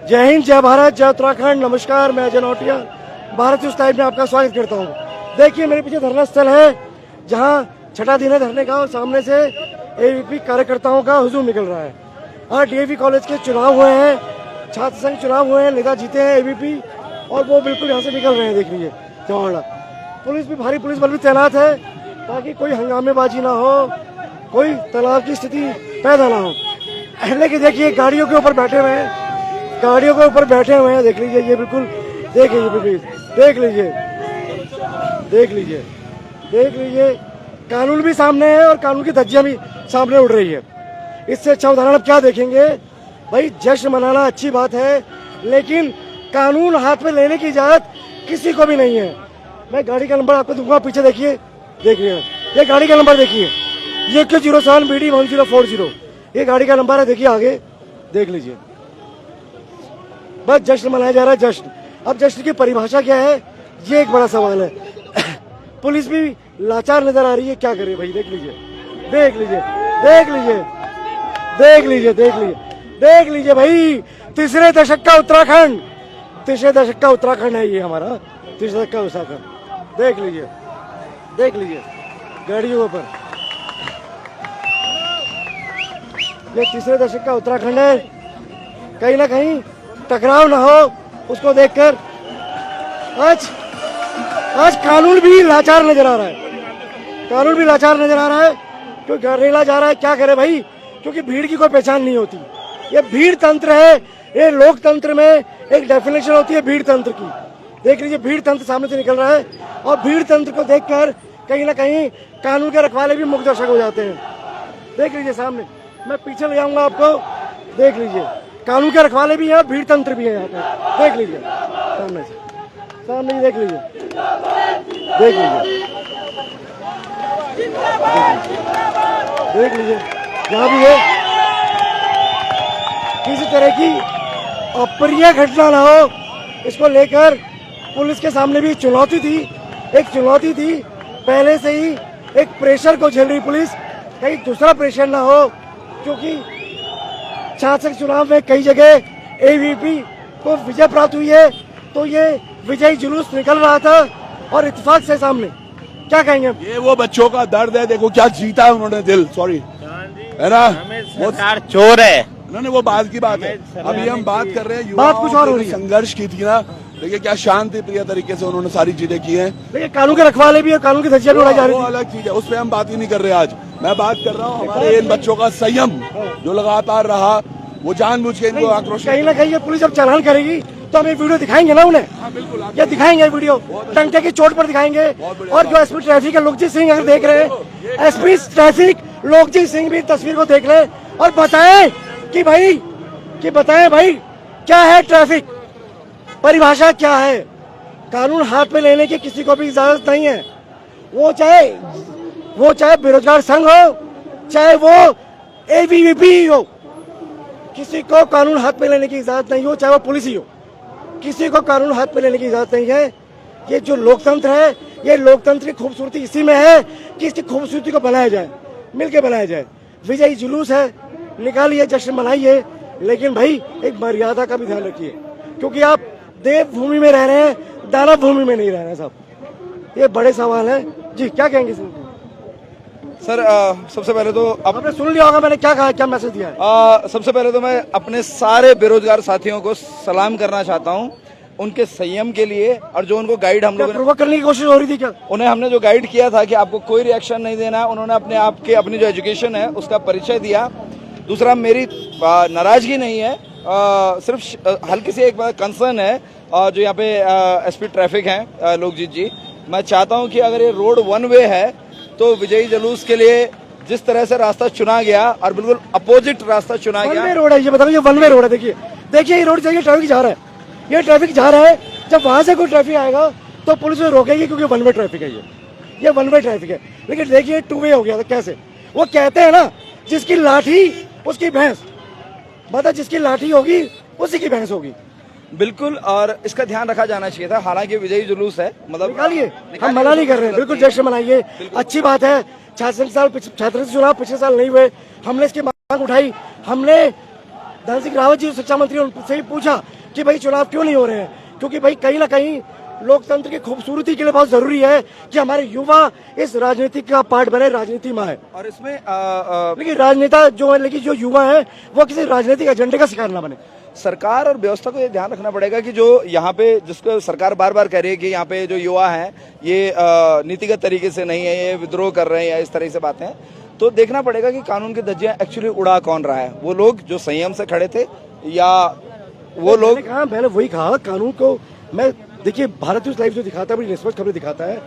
जय हिंद, जय भारत, जय उत्तराखंड। नमस्कार, मैं अजय नौटिया भारत न्यूज टाइम में आपका स्वागत करता हूँ। देखिए, मेरे पीछे धरना स्थल है जहाँ छठा दिन है धरने का और सामने से एबीवीपी कार्यकर्ताओं का हुजूम निकल रहा है। आज डीएवी कॉलेज के चुनाव हुए हैं, छात्र संघ चुनाव हुए हैं, नेता जीते हैं एबीवीपी और वो बिल्कुल यहाँ से निकल रहे हैं। देख लीजिए, जवाहरलाल पुलिस भी, भारी पुलिस बल भी तैनात है ताकि कोई हंगामेबाजी ना हो, कोई तनाव की स्थिति पैदा ना हो। लेकिन देखिए, गाड़ियों के ऊपर बैठे हुए हैं, गाड़ियों के ऊपर बैठे हुए हैं। देख लीजिए, ये बिल्कुल देख लीजिए, देख लीजिए, देख लीजिए, देख लीजिए। कानून भी सामने है और कानून की धज्जियां भी सामने उड़ रही है। इससे अच्छा उदाहरण अब क्या देखेंगे भाई। जश्न मनाना अच्छी बात है, लेकिन कानून हाथ में लेने की इजाजत किसी को भी नहीं है। मैं गाड़ी का नंबर आपको दूंगा, पीछे देखिए, देखिए ये गाड़ी का नंबर देखिए, ये क्यों 07 BD 1040, ये गाड़ी का नंबर है। देखिए आगे, देख लीजिए। बस जश्न मनाया जा रहा है, जश्न। अब जश्न की परिभाषा क्या है, ये एक बड़ा सवाल है। पुलिस भी लाचार नजर आ रही है, क्या करे भाई। देख लीजिए, देख लीजिए, देख लीजिए, देख लीजिए, देख लीजिए, देख लीजिए भाई। तीसरे दशक का उत्तराखंड, तीसरे दशक का उत्तराखंड है ये हमारा, तीसरे दशक का उत्तराखंड। देख लीजिए, देख लीजिए गाड़ियों पर, ये तीसरे दशक का उत्तराखंड है। कहीं ना कहीं टकराव ना हो, उसको देखकर आज कानून भी लाचार नजर आ रहा है, कानून भी लाचार नजर आ रहा है। क्योंकि रेला जा रहा है, क्या करे भाई, क्योंकि भीड़ की कोई पहचान नहीं होती। ये भीड़ तंत्र है, ये लोकतंत्र में एक डेफिनेशन होती है भीड़ तंत्र की। देख लीजिए, भीड़ तंत्र सामने से निकल रहा है और भीड़ तंत्र को देखकर कहीं ना कहीं कानून के रखवाले भी मुग्ध दर्शक हो जाते हैं। देख लीजिए सामने, मैं पीछे ले जाऊंगा आपको, देख लीजिए, कानून के रखवाले भी हैं, भीड़ तंत्र भी है यहाँ पे। देख लीजिए सामने से, सामने देख लीजिए, देख लीजिए, देख लीजिए, जहाँ भी है किसी तरह की अप्रिय घटना ना हो, इसको लेकर पुलिस के सामने भी चुनौती थी, एक चुनौती थी। पहले से ही एक प्रेशर को झेल रही पुलिस, कहीं दूसरा प्रेशर ना हो, क्योंकि छात्र चुनाव में कई जगह एबीवीपी को विजय प्राप्त हुई है, तो ये विजयी जुलूस निकल रहा था और इत्तेफाक से सामने क्या कहेंगे। ये वो बच्चों का दर्द है, देखो क्या जीता है उन्होंने दिल, सॉरी है ना, वो चोर है। उन्होंने, वो बात की बात है। अभी हम बात कर रहे हैं, बात कुछ और हो रही है। संघर्ष की थी ना, देखिए क्या शांति प्रिय तरीके से उन्होंने सारी चीजें की हैं। देखिए, कानून के रखवाले भी और कानून की धज्जियां भी उड़ाई जा रही वो थी। अलग चीज है, उस पर हम बात ही नहीं कर रहे आज। मैं बात कर रहा हूँ हमारे इन बच्चों का संयम जो लगातार रहा, वो जानबूझ के इनको आक्रोश। कहीं ना कहीं ये पुलिस अब चालान करेगी तो हम ये वीडियो दिखाएंगे ना उन्हें। हाँ बिल्कुल, ये दिखाएंगे वीडियो, डंके की चोट पर दिखाएंगे। और जो एसपी ट्रैफिक है लोकजीत सिंह, अगर देख रहे हैं, एसपी ट्रैफिक लोकजीत सिंह भी तस्वीर को देख लें और बताएं कि बताएं भाई क्या है ट्रैफिक, परिभाषा क्या है। कानून हाथ में लेने की किसी को भी इजाजत नहीं है, वो चाहे बेरोजगार संघ हो, चाहे वो एबीवीपी हो, किसी को कानून हाथ में लेने की इजाजत नहीं हो, चाहे वो पुलिस ही हो, किसी को कानून हाथ में लेने की इजाजत नहीं है। ये जो लोकतंत्र है, ये लोकतंत्र की खूबसूरती इसी में है कि इसकी खूबसूरती को बनाया जाए, मिलकर बनाया जाए। विजयी जुलूस है, निकालिए, जश्न मनाइए, लेकिन भाई एक मर्यादा का भी ध्यान रखिए, क्योंकि आप देवभूमि में रह रहे हैं, दानव भूमि में नहीं रह रहे साहब। ये बड़े सवाल है जी, क्या कहेंगे सर? सबसे पहले तो आपने सुन लिया होगा मैंने क्या कहा, क्या मैसेज दिया है। सबसे पहले तो मैं अपने सारे बेरोजगार साथियों को सलाम करना चाहता हूं, उनके संयम के लिए, और जो उनको गाइड हम लोग प्रोवोक करने की कोशिश हो रही थी क्या? उन्हें हमने जो गाइड किया था कि आपको कोई रिएक्शन नहीं देना है, उन्होंने अपने आप के, अपनी जो एजुकेशन है उसका परिचय दिया। दूसरा, मेरी नाराजगी नहीं है, सिर्फ हल्की सी एक कंसर्न है, जो यहाँ पे एसपी ट्रैफिक हैं लोकजीत जी, मैं चाहता हूँ कि अगर ये रोड वन वे है तो विजयी जुलूस के लिए जिस तरह से रास्ता चुना गया और बिल्कुल अपोजिट रास्ता चुना गया। वन वे रोड है ये, बताओ, ये वन वे रोड है। देखिए देखिए, ये रोड चाहिए, ट्रैफिक जा रहा है, ये ट्रैफिक जा रहा है। जब वहां से कोई ट्रैफिक आएगा तो पुलिस रोकेगी, क्योंकि वन वे ट्रैफिक है, ये वन वे ट्रैफिक है। लेकिन देखिए, टू वे हो गया था। कैसे? वो कहते हैं ना, जिसकी लाठी उसकी भैंस, मतलब जिसकी लाठी होगी उसी की भैंस होगी। बिल्कुल, और इसका ध्यान रखा जाना चाहिए था। हालांकि विजयी जुलूस है, मतलब निकालिए, हम मना नहीं कर रहे हैं, बिल्कुल जश्न मनाइए, अच्छी बात है। छात्र चुनाव पिछले साल नहीं हुए, हमने इसकी मांग उठाई, हमने धन सिंह रावत जी शिक्षा मंत्री, उनसे ही पूछा कि भाई चुनाव क्यों नहीं हो रहे हैं, क्योंकि भाई कहीं ना कहीं लोकतंत्र की खूबसूरती के लिए बहुत जरूरी है कि हमारे युवा इस राजनीति का पार्ट बने, राजनीति में आए। और इसमें लेकिन राजनेता जो है, लेकिन जो युवा है वो किसी राजनीतिक एजेंडे का शिकार ना बने। सरकार और व्यवस्था को ये ध्यान रखना पड़ेगा कि जो यहाँ पे जिसको सरकार बार बार कह रही है कि यहाँ पे जो युवा हैं ये नीतिगत तरीके से नहीं है, ये विद्रोह कर रहे हैं या इस तरह से बातें हैं, तो देखना पड़ेगा कि कानून की धज्जियां एक्चुअली उड़ा कौन रहा है। वो लोग जो संयम से खड़े थे या वो लोग। मैंने वही कहा, कानून को मैं देखिए भारत न्यूज लाइव जो दिखाता है बड़ी निष्पक्ष खबरें दिखाता है,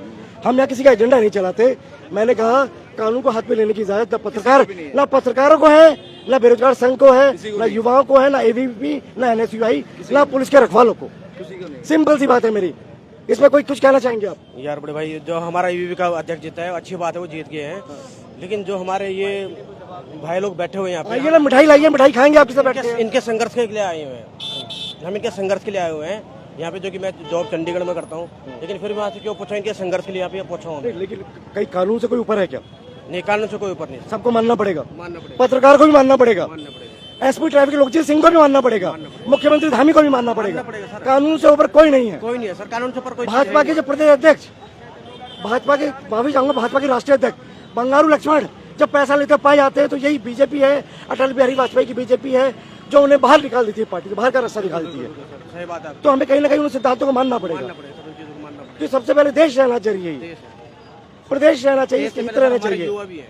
हम यहाँ किसी का एजेंडा नहीं चलाते। मैंने कहा कानून को हाथ में लेने की इजाजत ना पत्रकारों को है, ना बेरोजगार संघ को है, ना युवाओं को है, ना एबीवीपी, ना एनएसयूआई, ना पुलिस के रखवालों को। सिंपल सी बात है मेरी, इसमें कोई कुछ कहना चाहेंगे आप? यार बड़े भाई, जो हमारा यूवी का अध्यक्ष जीता है अच्छी बात है, वो जीत गए हैं, लेकिन जो हमारे ये भाई लोग बैठे हुए हैं यहाँ आइए ना, मिठाई लाइए, मिठाई खाएंगे आपके साथ बैठ के। इनके संघर्ष के लिए आए हुए हैं, हम इनके संघर्ष के लिए आए हुए हैं यहाँ पे, जो कि मैं जॉब चंडीगढ़ में करता हूँ, लेकिन फिर वहाँ से क्यों पूछा, इनके संघर्ष के लिए यहाँ पे पूछा हूँ। लेकिन कई कानून से कोई ऊपर है क्या? नहीं, कानून से कोई ऊपर नहीं, सबको मानना पड़ेगा, मानना पड़ेगा, पत्रकार को भी मानना पड़ेगा, एसपी ट्रैफिक लोकजीत सिंह को भी मानना पड़ेगा, मुख्यमंत्री धामी को भी मानना पड़ेगा। कानून से ऊपर कोई नहीं है, कोई नहीं है सर, कानून से ऊपर कोई। भाजपा के जो प्रदेश अध्यक्ष, भाजपा के माफी चाहूंगा, भाजपा के राष्ट्रीय अध्यक्ष बंगारू लक्ष्मण जब पैसा लेते पाए जाते हैं तो यही बीजेपी है, अटल बिहारी वाजपेयी की बीजेपी है जो उन्हें बाहर निकाल देती है, पार्टी से बाहर का रास्ता निकाल देती है। सही बात है। तो हमें कहीं ना कहीं उन सिद्धांतों को मानना पड़ेगा कि सबसे पहले देश रहना चाहिए, प्रदेश रहना चाहिए, इसके हित रहना चाहिए। युवा भी है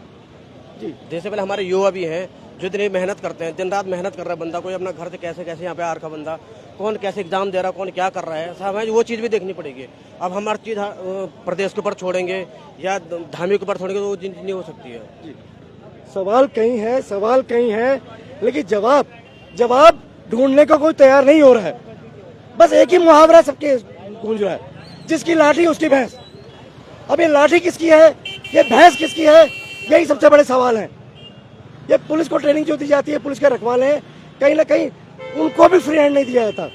जी, देश से पहले हमारे युवा भी हैं जो इतनी मेहनत करते हैं, दिन रात मेहनत कर रहा है बंदा, कोई अपना घर से कैसे कैसे यहाँ पे आ रखा बंदा, कौन कैसे एग्जाम दे रहा है, कौन क्या कर रहा है, सब हमें वो चीज़ भी देखनी पड़ेगी। अब हम हर चीज़ प्रदेश के ऊपर छोड़ेंगे या धामी के ऊपर छोड़ेंगे तो वो चीज़ नहीं हो सकती है। सवाल कहीं है, लेकिन जवाब ढूंढने को कोई तैयार नहीं हो रहा है। बस एक ही मुहावरा सबके गूंज रहा है, जिसकी लाठी उसकी भैंस। अब ये लाठी किसकी है, ये भैंस किसकी है, यही सबसे बड़े सवाल हैं। ये पुलिस को ट्रेनिंग जो दी जाती है, पुलिस के रखवाले हैं, कहीं ना कहीं उनको भी फ्री हैंड नहीं दिया जाता,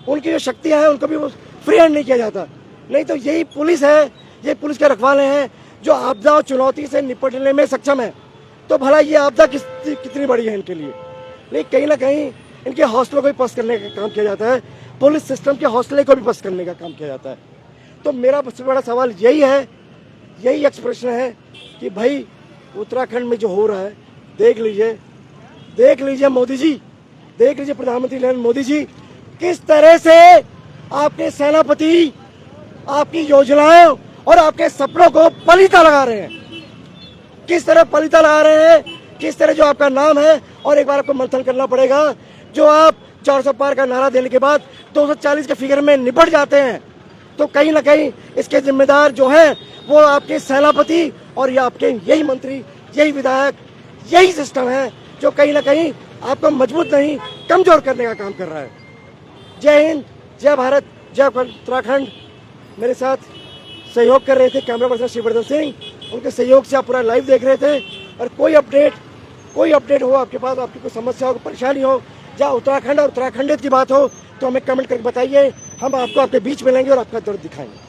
उनकी जो शक्तियां हैं उनको भी फ्री हैंड नहीं किया जाता। नहीं तो यही पुलिस है, ये पुलिस के रखवाले हैं जो आपदा और चुनौती से निपटने में सक्षम है। तो भला ये आपदा कितनी बड़ी है इनके लिए। लेकिन कहीं ना कहीं इनके हौसलों को भी पस्त करने का काम किया जाता है, पुलिस सिस्टम के हौसले को भी पस्त करने का काम किया जाता है। तो मेरा सबसे बड़ा सवाल यही है, यही एक्सप्रेशन है कि भाई उत्तराखंड में जो हो रहा है, देख लीजिए मोदी जी, देख लीजिए प्रधानमंत्री नरेंद्र मोदी जी, किस तरह से आपके सेनापति आपकी योजनाओं और आपके सपनों को पलीता लगा रहे हैं, किस तरह पलीता लगा रहे हैं, किस तरह जो आपका नाम है। और एक बार आपको मंथन करना पड़ेगा, जो आप 400 पार का नारा देने के बाद 240 के फिगर में निपट जाते हैं, तो कहीं ना कहीं इसके जिम्मेदार जो हैं वो आपके सेनापति और ये आपके यही मंत्री, यही विधायक, यही सिस्टम है जो कहीं ना कहीं आपको मजबूत नहीं कमजोर करने का काम कर रहा है। जय हिंद, जय भारत, जय उत्तराखंड। मेरे साथ सहयोग कर रहे थे कैमरा पर्सन शिववर्धन सिंह, उनके सहयोग से आप पूरा लाइव देख रहे थे। और कोई अपडेट हो आपके पास, आपकी कोई समस्या हो, परेशानी हो, या उत्तराखंड और उत्तराखंडित की बात हो, तो हमें कमेंट करके बताइए, हम आपको आपके बीच मिलेंगे और आपका दर्द दिखाएंगे।